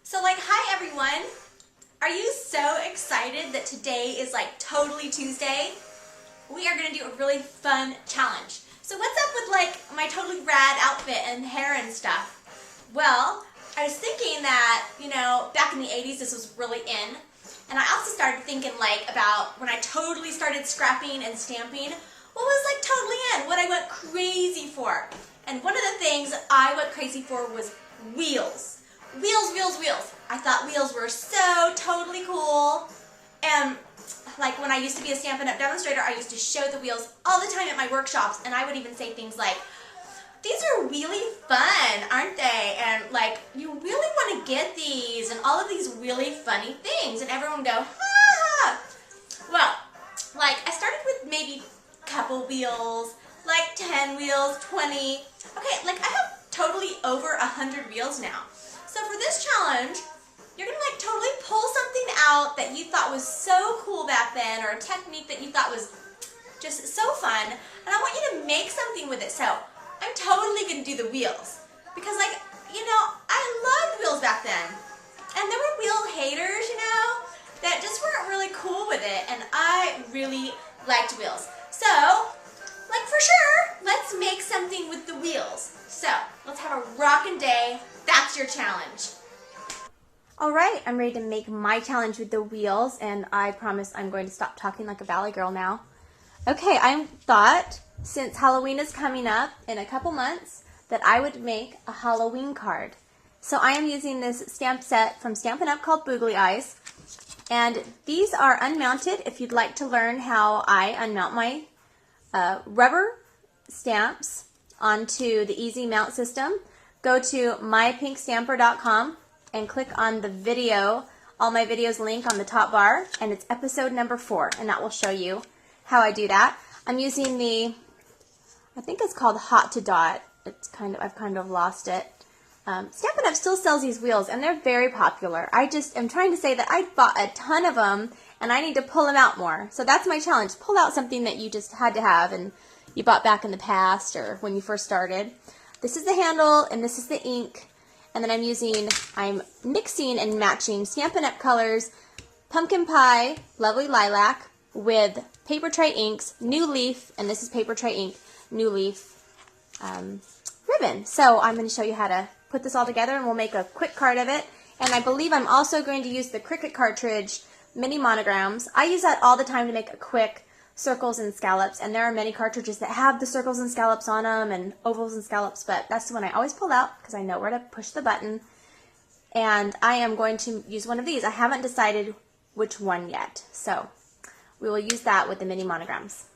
Hi everyone! Are you so excited that today is like totally Tuesday? We are going to do a really fun challenge. So what's up with like my totally rad outfit and hair and stuff? Well, I was thinking that, back in the 80s this was really in. And I also started thinking about when I totally started scrapping and stamping, what was totally in, what I went crazy for. And one of the things I went crazy for was wheels. Wheels, wheels, wheels. I thought wheels were so totally cool. And when I used to be a Stampin' Up! Demonstrator, I used to show the wheels all the time at my workshops, and I would even say things like, these are really fun, aren't they? And you really want to get these, and all of these really funny things. And everyone would go, ha! Well, I started with maybe a couple wheels, 10 wheels, 20. Okay, I have totally over 100 wheels now. So for this challenge, you're going to totally pull something out that you thought was so cool back then, or a technique that you thought was just so fun, and I want you to make something with it. So I'm totally going to do the wheels, because I loved wheels back then. And there were wheel haters, that just weren't really cool with it, and I really liked wheels. So, for sure, let's make something with the wheels. So, let's have a rockin' day. That's your challenge. Alright, I'm ready to make my challenge with the wheels, and I promise I'm going to stop talking like a valley girl now. Okay, I thought, since Halloween is coming up in a couple months, that I would make a Halloween card. So I am using this stamp set from Stampin' Up! Called Boogly Eyes, and these are unmounted. If you'd like to learn how I unmount my rubber stamps onto the Easy Mount system, go to mypinkstamper.com and click on the video, all my videos link on the top bar, and it's episode number 4, and that will show you how I do that. I'm using I think it's called Hot to Dot. I've kind of lost it. Stampin' Up! Still sells these wheels, and they're very popular. I just am trying to say that I bought a ton of them, and I need to pull them out more. So that's my challenge. Pull out something that you just had to have, and you bought back in the past, or when you first started. This is the handle, and this is the ink. And then I'm mixing and matching Stampin' Up! Colors, Pumpkin Pie, Lovely Lilac, with Paper Tray Inks, New Leaf, and this is Paper Tray Ink, New Leaf ribbon. So I'm going to show you how to put this all together, and we'll make a quick card of it. And I believe I'm also going to use the Cricut cartridge mini monograms. I use that all the time to make a quick circles and scallops, and there are many cartridges that have the circles and scallops on them, and ovals and scallops, but that's the one I always pull out because I know where to push the button. And I am going to use one of these. I haven't decided which one yet, so we will use that with the mini monograms.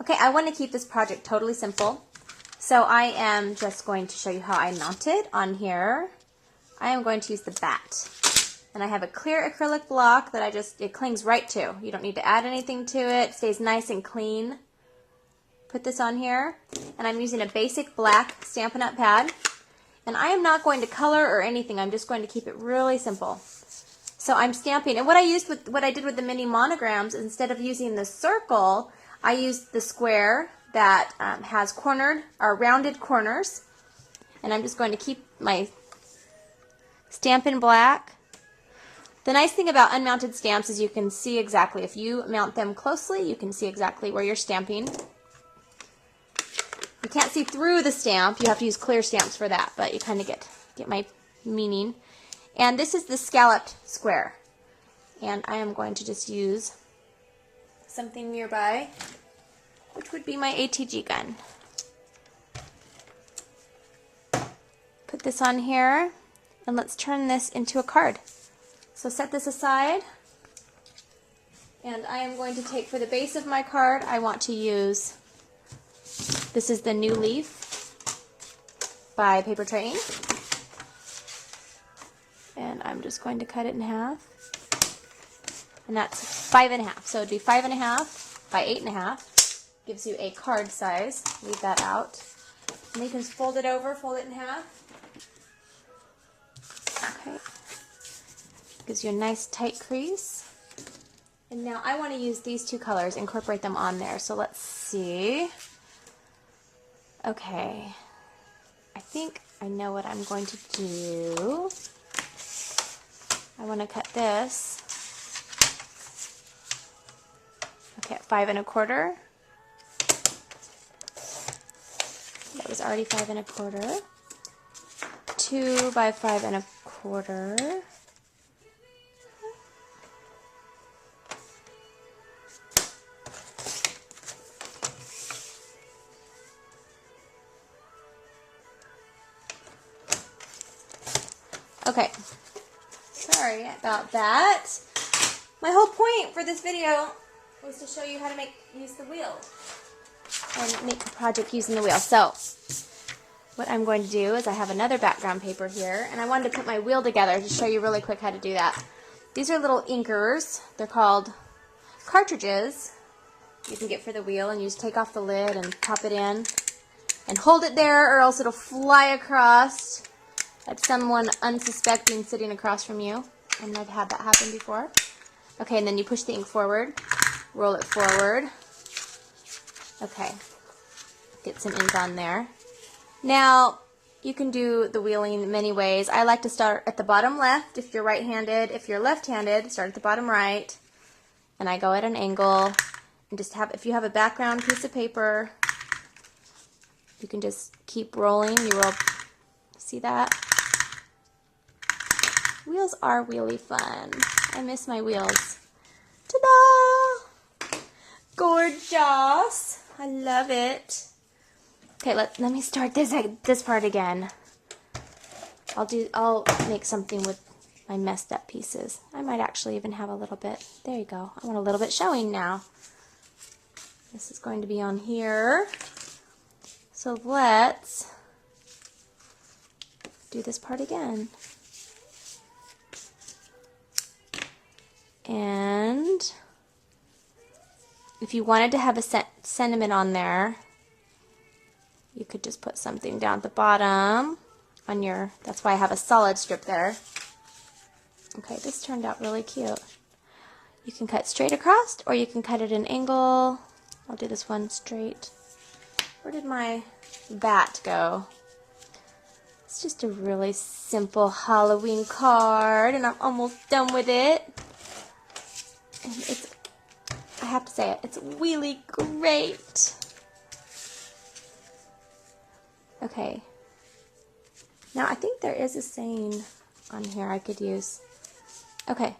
Okay, I want to keep this project totally simple, so I am just going to show you how I mount it on here. I am going to use the bat. And I have a clear acrylic block that it clings right to. You don't need to add anything to it. It stays nice and clean. Put this on here. And I'm using a basic black Stampin' Up! Pad. And I am not going to color or anything. I'm just going to keep it really simple. So I'm stamping. And what I did with the mini monograms, instead of using the circle, I used the square that has rounded corners. And I'm just going to keep my Stampin' Black. The nice thing about unmounted stamps is you can see exactly, if you mount them closely, you can see exactly where you're stamping. You can't see through the stamp. You have to use clear stamps for that, but you kind of get my meaning. And this is the scalloped square. And I am going to just use something nearby, which would be my ATG gun. Put this on here, and let's turn this into a card. So set this aside, and I am going to take, for the base of my card, I want to use, this is the New Leaf by Paper Tray Ink, and I'm just going to cut it in half, and that's 5.5, so it'd be 5.5 by 8.5, gives you a card size. Leave that out, and you can fold it over, fold it in half. Okay. Gives you a nice tight crease. And now I want to use these two colors, incorporate them on there. So let's see. Okay. I think I know what I'm going to do. want to cut this. Okay, at 5 1/4. That was already 5 1/4. 2 by 5 1/4. Okay, sorry about that. My whole point for this video was to show you how to use the wheel and make a project using the wheel. So what I'm going to do is I have another background paper here, and I wanted to put my wheel together to show you really quick how to do that. These are little inkers. They're called cartridges you can get for the wheel, and you just take off the lid and pop it in and hold it there, or else it'll fly across at someone unsuspecting sitting across from you. And I've had that happen before. Okay, and then you push the ink forward, roll it forward. Okay, get some ink on there. Now, you can do the wheeling many ways. I like to start at the bottom left if you're right-handed. If you're left-handed, start at the bottom right. And I go at an angle. And just if you have a background piece of paper, you can just keep rolling. You roll, see that? Wheels are really fun. I miss my wheels. Ta-da! Gorgeous! I love it. Okay, let me start this part again. I'll make something with my messed up pieces. I might actually even have a little bit. There you go. I want a little bit showing now. This is going to be on here. So let's do this part again. And if you wanted to have a sentiment on there, you could just put something down at the bottom on your, that's why I have a solid strip there. Okay, this turned out really cute. You can cut straight across, or you can cut at an angle. I'll do this one straight. Where did my bat go? It's just a really simple Halloween card, and I'm almost done with it. And it's, I have to say it, it's really great. Okay. Now I think there is a saying on here I could use. Okay.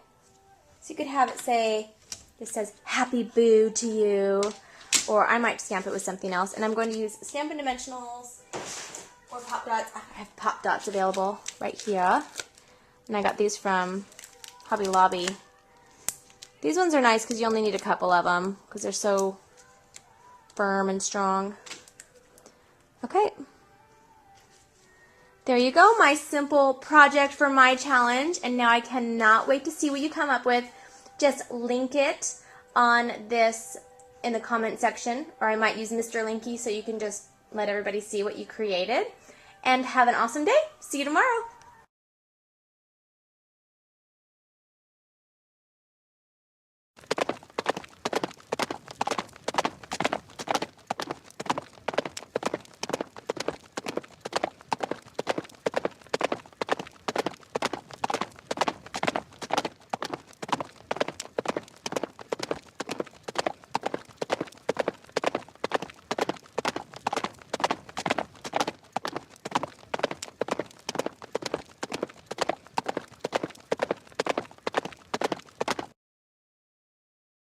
So you could have it say, this says, Happy Boo to you. Or I might stamp it with something else. And I'm going to use Stampin' Dimensionals or Pop Dots. I have Pop Dots available right here. And I got these from Hobby Lobby. These ones are nice because you only need a couple of them because they're so firm and strong. Okay. There you go, my simple project for my challenge. And now I cannot wait to see what you come up with. Just link it on this in the comment section, or I might use Mr. Linky so you can just let everybody see what you created. And have an awesome day. See you tomorrow.